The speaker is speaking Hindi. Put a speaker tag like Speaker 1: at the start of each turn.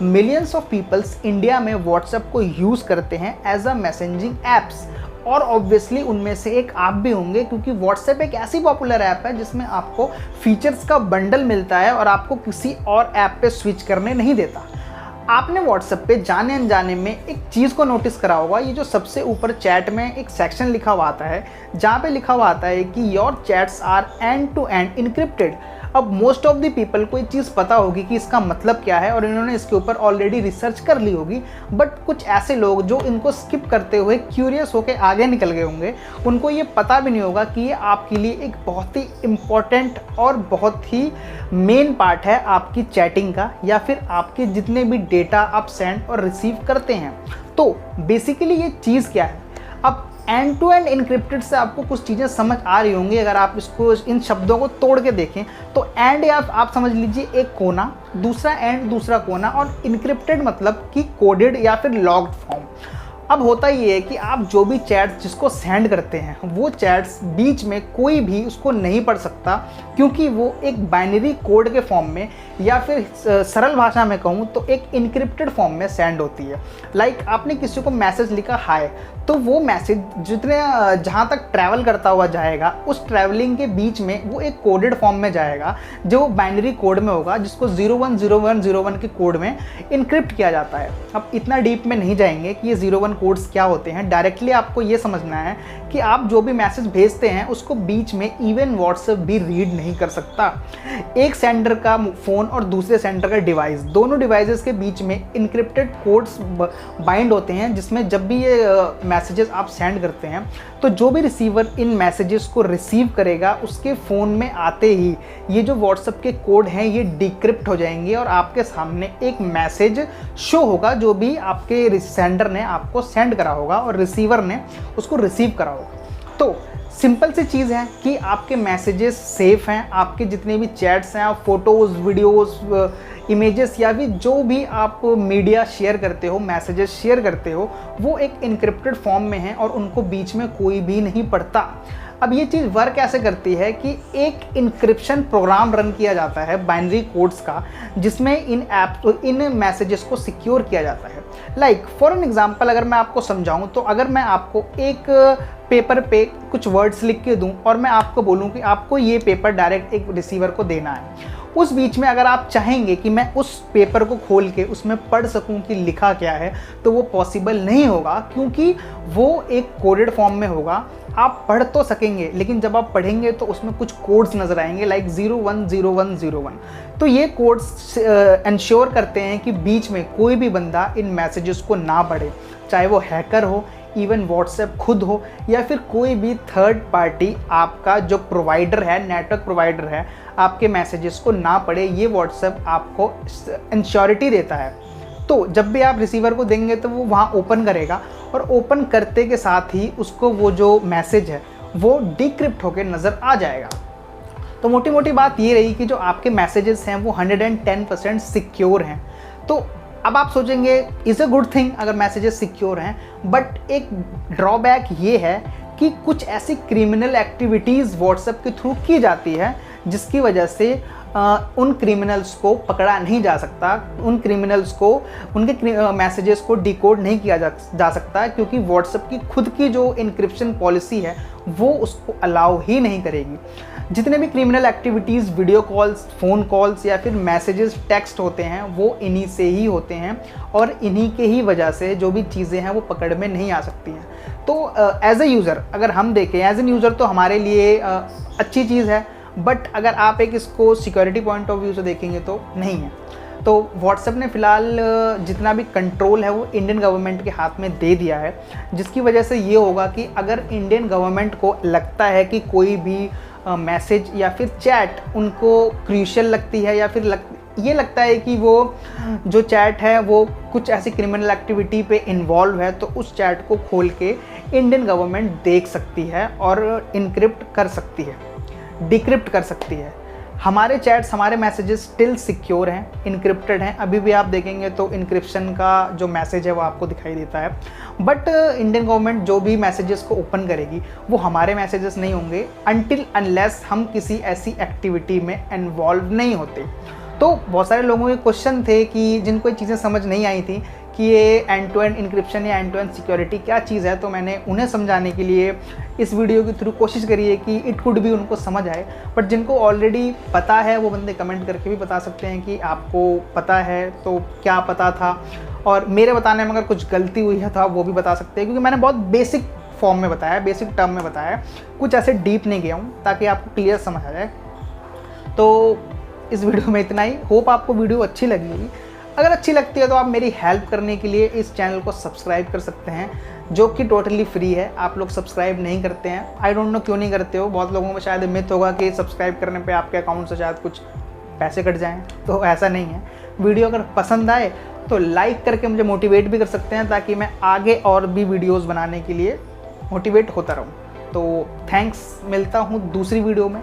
Speaker 1: मिलियंस ऑफ पीपल्स इंडिया में व्हाट्सएप को यूज़ करते हैं एज अ मैसेजिंग ऐप्स, और ऑब्वियसली उनमें से एक आप भी होंगे, क्योंकि व्हाट्सएप एक ऐसी पॉपुलर ऐप है जिसमें आपको फीचर्स का बंडल मिलता है और आपको किसी और ऐप पे स्विच करने नहीं देता। आपने व्हाट्सएप पे जाने अनजाने में एक चीज़ को नोटिस करा होगा, ये जो सबसे ऊपर चैट में एक सेक्शन लिखा हुआ आता है जहाँ पे लिखा हुआ आता है कि your chats are end to end encrypted. अब मोस्ट ऑफ द पीपल को ये चीज़ पता होगी कि इसका मतलब क्या है और इन्होंने इसके ऊपर ऑलरेडी रिसर्च कर ली होगी, बट कुछ ऐसे लोग जो इनको स्किप करते हुए क्यूरियस होकर आगे निकल गए होंगे, उनको ये पता भी नहीं होगा कि ये आपके लिए एक बहुत ही इम्पॉर्टेंट और बहुत ही मेन पार्ट है आपकी चैटिंग का, या फिर आपके जितने भी डेटा आप सेंड और रिसीव करते हैं। तो बेसिकली ये चीज़ क्या है? अब एंड टू एंड इनक्रिप्टेड से आपको कुछ चीज़ें समझ आ रही होंगी अगर आप इसको इन शब्दों को तोड़ के देखें। तो एंड या आप समझ लीजिए एक कोना, दूसरा एंड दूसरा कोना, और इनक्रिप्टेड मतलब कि कोडेड या फिर लॉग्ड फॉर्म। अब होता ये है कि आप जो भी चैट्स जिसको सेंड करते हैं वो चैट्स बीच में कोई भी उसको नहीं पढ़ सकता, क्योंकि वो एक बाइनरी कोड के फॉर्म में या फिर सरल भाषा में कहूँ तो एक इनक्रिप्टेड फॉर्म में सेंड होती है। लाइक आपने किसी को मैसेज लिखा हाय, तो वो मैसेज जितने जहाँ तक ट्रैवल करता हुआ जाएगा उस ट्रैवलिंग के बीच में वो एक कोडेड फॉर्म में जाएगा जो बाइनरी कोड में होगा, जिसको 010101 के कोड में इनक्रिप्ट किया जाता है। अब इतना डीप में नहीं जाएंगे कि ये 01 कोड्स क्या होते हैं, डायरेक्टली आपको ये समझना है कि आप जो भी मैसेज भेजते हैं उसको बीच में इवन व्हाट्सएप भी रीड नहीं कर सकता। एक सेंडर का फ़ोन और दूसरे सेंडर का डिवाइस, दोनों डिवाइसेस के बीच में इनक्रिप्टेड कोड्स बाइंड होते हैं, जिसमें जब भी ये मैसेजेस आप सेंड करते हैं तो जो भी रिसीवर इन मैसेजेस को रिसीव करेगा उसके फ़ोन में आते ही ये जो व्हाट्सएप के कोड हैं ये डिक्रिप्ट हो जाएंगे और आपके सामने एक मैसेज शो होगा जो भी आपके सेंडर ने आपको सेंड करा होगा और रिसीवर ने उसको रिसीव करा होगा। तो सिंपल सी चीज़ है कि आपके मैसेजेस सेफ हैं, आपके जितने भी चैट्स हैं, आप फोटोज़, वीडियोज़, इमेजेस या भी जो भी आप मीडिया शेयर करते हो, मैसेजेस शेयर करते हो, वो एक इनक्रिप्टेड फॉर्म में हैं और उनको बीच में कोई भी नहीं पढ़ता। अब ये चीज़ वर्क कैसे करती है कि एक इनक्रिप्शन प्रोग्राम रन किया जाता है बाइनरी कोड्स का, जिसमें इन मैसेजेस को सिक्योर किया जाता है। लाइक फॉर एन एग्जांपल अगर मैं आपको समझाऊं तो अगर मैं आपको एक पेपर पे कुछ वर्ड्स लिख के दूं और मैं आपको बोलूं कि आपको ये पेपर डायरेक्ट एक रिसीवर को देना है, उस बीच में अगर आप चाहेंगे कि मैं उस पेपर को खोल के उसमें पढ़ सकूं कि लिखा क्या है, तो वो पॉसिबल नहीं होगा, क्योंकि वो एक कोडेड फॉर्म में होगा। आप पढ़ तो सकेंगे लेकिन जब आप पढ़ेंगे तो उसमें कुछ कोड्स नज़र आएंगे लाइक 010101। तो ये कोड्स इंश्योर करते हैं कि बीच में कोई भी बंदा इन मैसेजेस को ना पढ़े, चाहे वो हैकर हो, इवन व्हाट्सएप खुद हो, या फिर कोई भी थर्ड पार्टी आपका जो प्रोवाइडर है, नेटवर्क प्रोवाइडर है, आपके मैसेजेस को ना पढ़े। ये व्हाट्सएप आपको इंश्योरिटी देता है। तो जब भी आप रिसीवर को देंगे तो वो वहाँ ओपन करेगा और ओपन करते के साथ ही उसको वो जो मैसेज है वो डिक्रिप्ट होकर नज़र आ जाएगा। तो मोटी मोटी बात ये रही कि जो आपके मैसेजेस हैं वो 110% सिक्योर हैं। तो अब आप सोचेंगे इज़ अ गुड थिंग अगर मैसेजेस सिक्योर हैं, बट एक ड्रॉबैक ये है कि कुछ ऐसी क्रिमिनल एक्टिविटीज़ व्हाट्सएप के थ्रू की जाती है जिसकी वजह से उन क्रिमिनल्स को पकड़ा नहीं जा सकता, उन क्रिमिनल्स को उनके मैसेजेस को डिकोड नहीं किया जा सकता, क्योंकि व्हाट्सएप की खुद की जो इनक्रिप्शन पॉलिसी है वो उसको अलाउ ही नहीं करेगी। जितने भी criminal activities, video calls, phone calls या फिर मैसेजेस, टेक्स्ट होते हैं वो इन्हीं से ही होते हैं और इन्हीं के ही वजह से जो भी चीज़ें हैं वो पकड़ में नहीं आ सकती हैं। तो एज ए यूज़र अगर हम देखें, एज एन यूज़र तो हमारे लिए अच्छी चीज़ है, बट अगर आप एक इसको सिक्योरिटी पॉइंट ऑफ व्यू से देखेंगे तो नहीं है। तो व्हाट्सएप ने फ़िलहाल जितना भी कंट्रोल है वो इंडियन गवर्नमेंट के हाथ में दे दिया है, जिसकी वजह से ये होगा कि अगर इंडियन गवर्नमेंट को लगता है कि कोई भी मैसेज या फिर चैट उनको क्रूशियल लगती है या फिर ये लगता है कि वो जो चैट है वो कुछ ऐसी क्रिमिनल एक्टिविटी पे इन्वॉल्व है, तो उस चैट को खोल के इंडियन गवर्नमेंट देख सकती है और इनक्रिप्ट कर सकती है, डिक्रिप्ट कर सकती है। हमारे चैट्स, हमारे मैसेजेस स्टिल सिक्योर हैं, इनक्रिप्टेड हैं। अभी भी आप देखेंगे तो इनक्रिप्शन का जो मैसेज है वो आपको दिखाई देता है, बट इंडियन गवर्नमेंट जो भी मैसेजेस को ओपन करेगी वो हमारे मैसेजेस नहीं होंगे अनटिल अनलेस हम किसी ऐसी एक्टिविटी में इन्वॉल्व नहीं होते। तो बहुत सारे लोगों के क्वेश्चन थे कि जिनको ये चीज़ें समझ नहीं आई थी कि ये एंड टू एंड इंक्रिप्शन या एंड टू एंड सिक्योरिटी क्या चीज़ है, तो मैंने उन्हें समझाने के लिए इस वीडियो के थ्रू कोशिश करी है कि इट कुड भी उनको समझ आए। बट जिनको ऑलरेडी पता है वो बंदे कमेंट करके भी बता सकते हैं कि आपको पता है तो क्या पता था, और मेरे बताने में अगर कुछ गलती हुई है तो आप वो भी बता सकते हैं, क्योंकि मैंने बहुत बेसिक फॉर्म में बताया है, बेसिक टर्म में बताया है, कुछ ऐसे डीप नहीं गया हूँ, ताकि आपको क्लियर समझ आ जाए। तो इस वीडियो में इतना ही। होप आपको वीडियो अच्छी लगी होगी। अगर अच्छी लगती है तो आप मेरी हेल्प करने के लिए इस चैनल को सब्सक्राइब कर सकते हैं, जो कि टोटली फ्री है। आप लोग सब्सक्राइब नहीं करते हैं, आई डोंट नो क्यों नहीं करते हो। बहुत लोगों में शायद मिथ होगा कि सब्सक्राइब करने पे आपके अकाउंट से शायद कुछ पैसे कट जाएं, तो ऐसा नहीं है। वीडियो अगर पसंद आए तो लाइक करके मुझे मोटिवेट भी कर सकते हैं, ताकि मैं आगे और भी वीडियोज़ बनाने के लिए मोटिवेट होता रहूँ। तो थैंक्स, मिलता हूँ दूसरी वीडियो में।